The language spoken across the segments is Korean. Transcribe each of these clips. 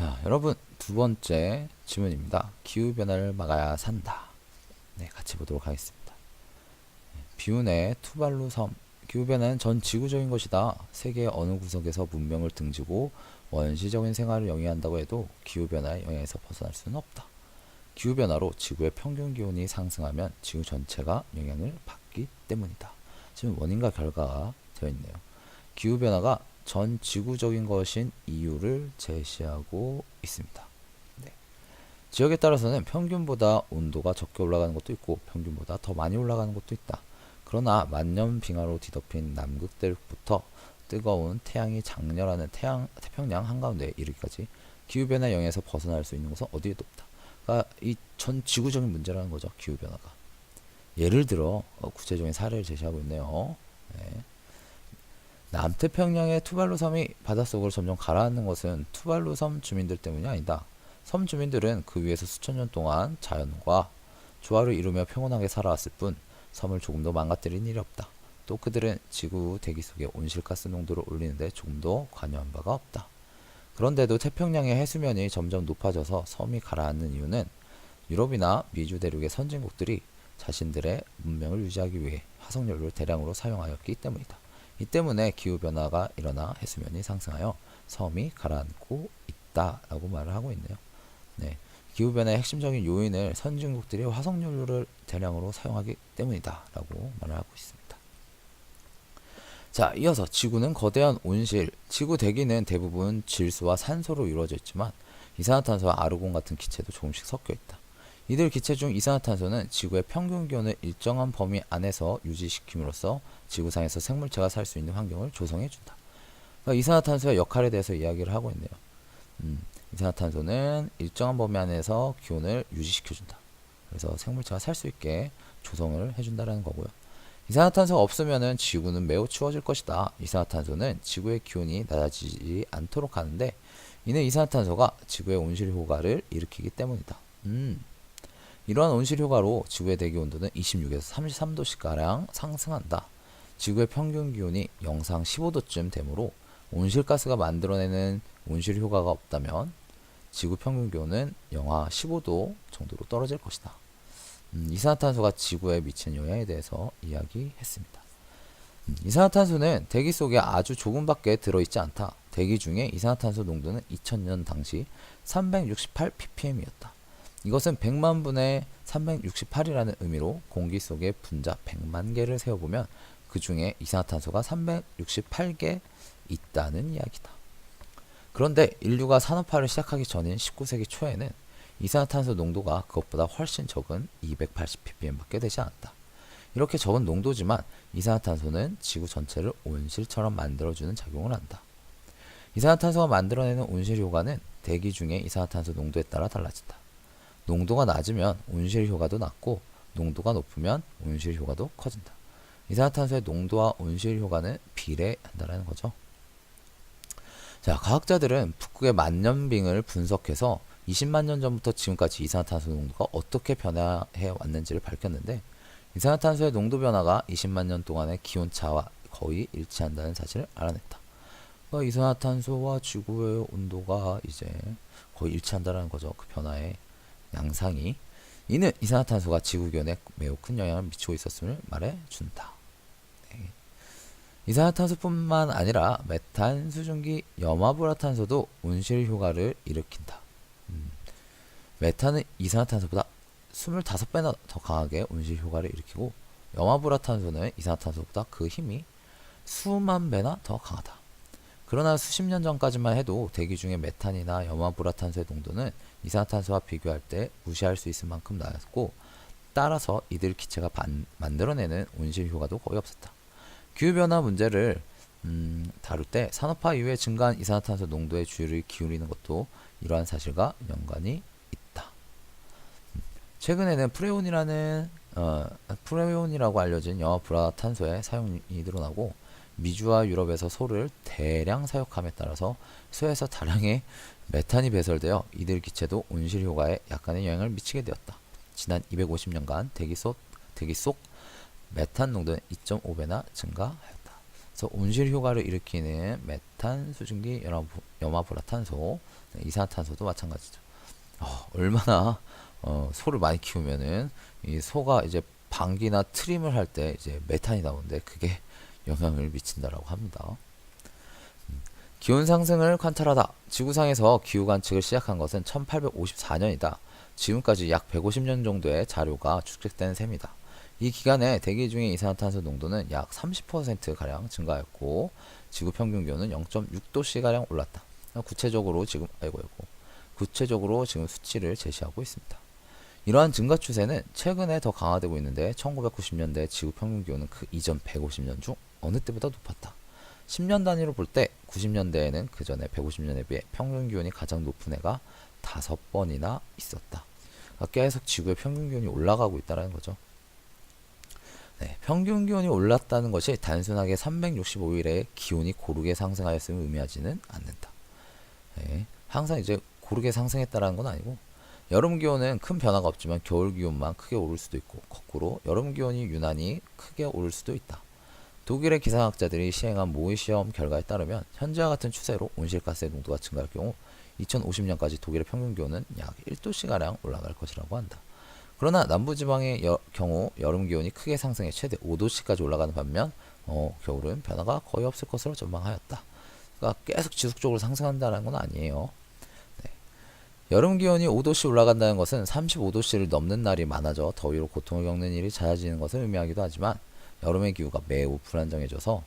자, 여러분 두 번째 질문입니다. 기후변화를 막아야 산다. 네, 같이 보도록 하겠습니다. 비운의 투발루 섬. 기후변화는 전 지구적인 것이다. 세계의 어느 구석에서 문명을 등지고 원시적인 생활을 영위한다고 해도 기후변화의 영향에서 벗어날 수는 없다. 기후변화로 지구의 평균 기온이 상승하면 지구 전체가 영향을 받기 때문이다. 지금 원인과 결과가 되어 있네요. 기후변화가 전 지구적인 것인 이유를 제시하고 있습니다. 네. 지역에 따라서는 평균보다 온도가 적게 올라가는 것도 있고 평균보다 더 많이 올라가는 것도 있다. 그러나 만년빙하로 뒤덮인 남극대륙부터 뜨거운 태양이 장렬하는 태평양 한가운데에 이르기까지 기후변화 영향에서 벗어날 수 있는 곳은 어디에도 없다. 그러니까 이 전 지구적인 문제라는 거죠. 기후변화가. 예를 들어 구체적인 사례를 제시하고 있네요. 네. 남태평양의 투발루 섬이 바닷속으로 점점 가라앉는 것은 투발루 섬 주민들 때문이 아니다. 섬 주민들은 그 위에서 수천 년 동안 자연과 조화를 이루며 평온하게 살아왔을 뿐 섬을 조금 더 망가뜨린 일이 없다. 또 그들은 지구 대기 속의 온실가스 농도를 올리는데 조금 더 관여한 바가 없다. 그런데도 태평양의 해수면이 점점 높아져서 섬이 가라앉는 이유는 유럽이나 미주 대륙의 선진국들이 자신들의 문명을 유지하기 위해 화석연료를 대량으로 사용하였기 때문이다. 이 때문에 기후변화가 일어나 해수면이 상승하여 섬이 가라앉고 있다라고 말을 하고 있네요. 네, 기후변화의 핵심적인 요인을 선진국들이 화석연료를 대량으로 사용하기 때문이다 라고 말을 하고 있습니다. 자, 이어서 지구는 거대한 온실. 지구 대기는 대부분 질소와 산소로 이루어져 있지만 이산화탄소와 아르곤 같은 기체도 조금씩 섞여 있다. 이들 기체 중 이산화탄소는 지구의 평균 기온을 일정한 범위 안에서 유지시킴으로써 지구상에서 생물체가 살 수 있는 환경을 조성해준다. 그러니까 이산화탄소의 역할에 대해서 이야기를 하고 있네요. 이산화탄소는 일정한 범위 안에서 기온을 유지시켜준다. 그래서 생물체가 살 수 있게 조성을 해준다는 거고요. 이산화탄소가 없으면 지구는 매우 추워질 것이다. 이산화탄소는 지구의 기온이 낮아지지 않도록 하는데 이는 이산화탄소가 지구의 온실 효과를 일으키기 때문이다. 이러한 온실 효과로 지구의 대기 온도는 26에서 33도씩가량 상승한다. 지구의 평균 기온이 영상 15도쯤 되므로 온실가스가 만들어내는 온실 효과가 없다면 지구 평균 기온은 영하 15도 정도로 떨어질 것이다. 이산화탄소가 지구에 미치는 영향에 대해서 이야기했습니다. 이산화탄소는 대기 속에 아주 조금밖에 들어있지 않다. 대기 중에 이산화탄소 농도는 2000년 당시 368 ppm이었다. 이것은 100만 분의 368이라는 의미로 공기 속에 분자 100만 개를 세어보면 그 중에 이산화탄소가 368개 있다는 이야기다. 그런데 인류가 산업화를 시작하기 전인 19세기 초에는 이산화탄소 농도가 그것보다 훨씬 적은 280 ppm밖에 되지 않았다. 이렇게 적은 농도지만 이산화탄소는 지구 전체를 온실처럼 만들어주는 작용을 한다. 이산화탄소가 만들어내는 온실 효과는 대기 중의 이산화탄소 농도에 따라 달라진다. 농도가 낮으면 온실 효과도 낮고 농도가 높으면 온실 효과도 커진다. 이산화탄소의 농도와 온실 효과는 비례한다는 거죠. 자, 과학자들은 북극의 만년빙을 분석해서 20만 년 전부터 지금까지 이산화탄소 농도가 어떻게 변화해 왔는지를 밝혔는데 이산화탄소의 농도 변화가 20만 년 동안의 기온차와 거의 일치한다는 사실을 알아냈다. 그러니까 이산화탄소와 지구의 온도가 이제 거의 일치한다는 거죠. 그 변화의 양상이. 이는 이산화탄소가 지구 기온에 매우 큰 영향을 미치고 있었음을 말해준다. 네. 이산화탄소뿐만 아니라 메탄, 수증기, 염화불화탄소도 온실 효과를 일으킨다. 메탄은 이산화탄소보다 25배나 더 강하게 온실 효과를 일으키고 염화불화탄소는 이산화탄소보다 그 힘이 수만 배나 더 강하다. 그러나 수십 년 전까지만 해도 대기 중에 메탄이나 염화불화탄소의 농도는 이산화탄소와 비교할 때 무시할 수 있을 만큼 낮았고 따라서 이들 기체가 만들어내는 온실 효과도 거의 없었다. 기후변화 문제를 다룰 때 산업화 이후에 증가한 이산화탄소 농도에 주의를 기울이는 것도 이러한 사실과 연관이 있다. 최근에는 프레온이라고 알려진 염화불화탄소의 사용이 늘어나고 미주와 유럽에서 소를 대량 사육함에 따라서 소에서 다량의 메탄이 배설되어 이들 기체도 온실 효과에 약간의 영향을 미치게 되었다. 지난 250년간 대기 속 메탄 농도는 2.5배나 증가하였다. 그래서 온실 효과를 일으키는 메탄, 수증기, 염화불화탄소, 네, 이산화탄소도 마찬가지죠. 얼마나 소를 많이 키우면은 이 소가 이제 방귀나 트림을 할 때 이제 메탄이 나오는데 그게 영향을 미친다라고 합니다. 기온 상승을 관찰하다. 지구상에서 기후 관측을 시작한 것은 1854년이다. 지금까지 약 150년 정도의 자료가 축적된 셈이다. 이 기간에 대기 중의 이산화탄소 농도는 약 30%가량 증가했고 지구 평균 기온은 0.6도씨가량 올랐다. 구체적으로 지금 수치를 제시하고 있습니다. 이러한 증가 추세는 최근에 더 강화되고 있는데 1990년대 지구 평균 기온은 그 이전 150년 중 어느 때보다 높았다. 10년 단위로 볼 때 90년대에는 그 전에 150년에 비해 평균 기온이 가장 높은 해가 5번이나 있었다. 그러니까 계속 지구의 평균 기온이 올라가고 있다는 거죠. 네, 평균 기온이 올랐다는 것이 단순하게 365일의 기온이 고르게 상승하였음을 의미하지는 않는다. 네, 항상 이제 고르게 상승했다는 건 아니고 여름 기온은 큰 변화가 없지만 겨울 기온만 크게 오를 수도 있고 거꾸로 여름 기온이 유난히 크게 오를 수도 있다. 독일의 기상학자들이 시행한 모의 시험 결과에 따르면 현재와 같은 추세로 온실가스의 농도가 증가할 경우 2050년까지 독일의 평균 기온은 약 1도씨가량 올라갈 것이라고 한다. 그러나 남부지방의 경우 여름 기온이 크게 상승해 최대 5도씨까지 올라가는 반면 겨울은 변화가 거의 없을 것으로 전망하였다. 그러니까 계속 지속적으로 상승한다는 건 아니에요. 네. 여름 기온이 5도씨 올라간다는 것은 35도씨를 넘는 날이 많아져 더위로 고통을 겪는 일이 잦아지는 것을 의미하기도 하지만 여름의 기후가 매우 불안정해져서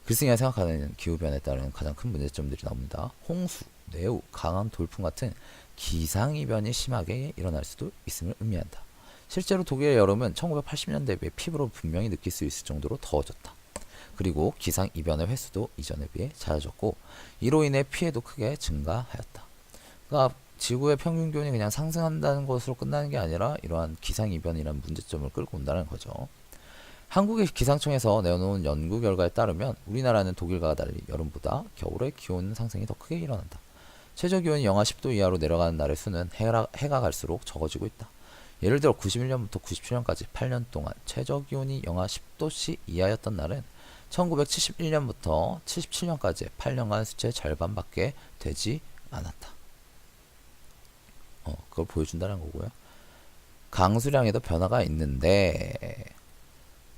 글쓴이가 생각하는 기후변화에 따른 가장 큰 문제점들이 나옵니다. 홍수, 뇌우, 강한 돌풍 같은 기상이변이 심하게 일어날 수도 있음을 의미한다. 실제로 독일의 여름은 1980년대에 비해 피부로 분명히 느낄 수 있을 정도로 더워졌다. 그리고 기상이변의 횟수도 이전에 비해 잦아졌고 이로 인해 피해도 크게 증가하였다. 그러니까 지구의 평균 기온이 그냥 상승한다는 것으로 끝나는 게 아니라 이러한 기상이변이라는 문제점을 끌고 온다는 거죠. 한국의 기상청에서 내놓은 연구 결과에 따르면 우리나라는 독일과 달리 여름보다 겨울에 기온 상승이 더 크게 일어난다. 최저 기온이 영하 10도 이하로 내려가는 날의 수는 해가 갈수록 적어지고 있다. 예를 들어 91년부터 97년까지 8년 동안 최저 기온이 영하 10도씨 이하였던 날은 1971년부터 77년까지 8년간 수치의 절반밖에 되지 않았다. 그걸 보여준다는 거고요. 강수량에도 변화가 있는데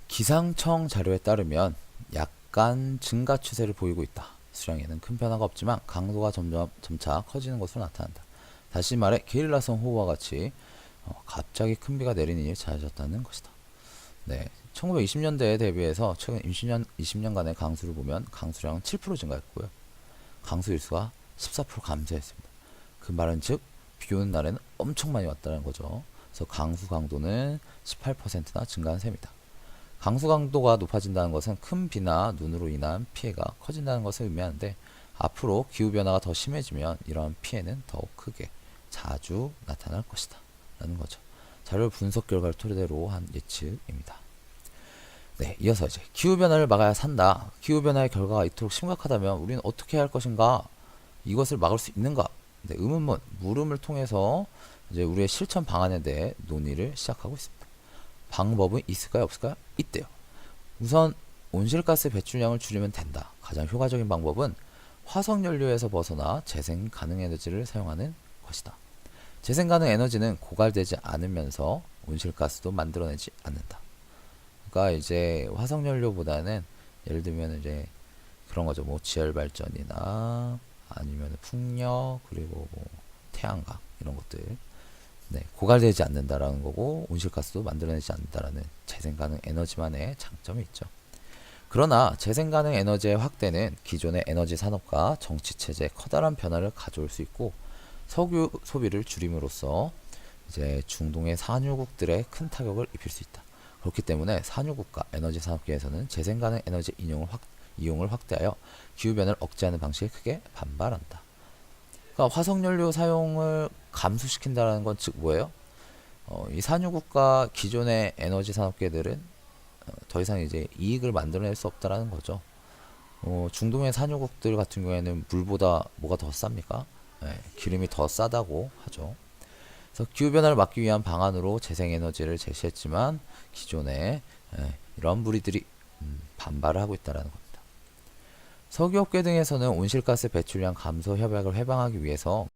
기상청 자료에 따르면 약간 증가 추세를 보이고 있다. 수량에는 큰 변화가 없지만 강도가 점차 커지는 것으로 나타난다. 다시 말해 게릴라성 호우와 같이 갑자기 큰 비가 내리는 일이 잦아졌다는 것이다. 네, 1920년대에 대비해서 최근 20년간의 강수를 보면 강수량은 7% 증가했고요. 강수 일수가 14% 감소했습니다. 그 말은 즉 비 오는 날에는 엄청 많이 왔다는 거죠. 그래서 강수 강도는 18%나 증가한 셈이다. 강수 강도가 높아진다는 것은 큰 비나 눈으로 인한 피해가 커진다는 것을 의미하는데 앞으로 기후변화가 더 심해지면 이러한 피해는 더욱 크게 자주 나타날 것이다 라는 거죠. 자료 분석 결과를 토대로 한 예측입니다. 네, 이어서 이제 기후변화를 막아야 산다. 기후변화의 결과가 이토록 심각하다면 우리는 어떻게 해야 할 것인가? 이것을 막을 수 있는가? 네, 의문문, 물음을 통해서 이제 우리의 실천 방안에 대해 논의를 시작하고 있습니다. 방법은 있을까요? 없을까요? 있대요. 우선 온실가스 배출량을 줄이면 된다. 가장 효과적인 방법은 화석연료에서 벗어나 재생 가능 에너지를 사용하는 것이다. 재생 가능 에너지는 고갈되지 않으면서 온실가스도 만들어내지 않는다. 그러니까 이제 화석연료보다는 예를 들면 이제 그런 거죠. 뭐 지열 발전이나 아니면 풍력 그리고 뭐 태양광 이런 것들. 네, 고갈되지 않는다라는 거고 온실가스도 만들어내지 않는다라는 재생가능 에너지만의 장점이 있죠. 그러나 재생가능 에너지의 확대는 기존의 에너지 산업과 정치 체제에 커다란 변화를 가져올 수 있고 석유 소비를 줄임으로써 이제 중동의 산유국들에 큰 타격을 입힐 수 있다. 그렇기 때문에 산유국가 에너지 산업계에서는 재생가능 에너지 이용을 확대하여 기후변화를 억제하는 방식에 크게 반발한다. 그러니까 화석연료 사용을 감소시킨다는 건 즉 뭐예요? 이 산유국가 기존의 에너지 산업계들은 더 이상 이제 이익을 만들어낼 수 없다라는 거죠. 중동의 산유국들 같은 경우에는 물보다 뭐가 더 쌉니까? 네, 기름이 더 싸다고 하죠. 그래서 기후변화를 막기 위한 방안으로 재생에너지를 제시했지만 기존에 이러한 무리들이 반발을 하고 있다는 겁니다. 석유업계 등에서는 온실가스 배출량 감소 협약을 회방하기 위해서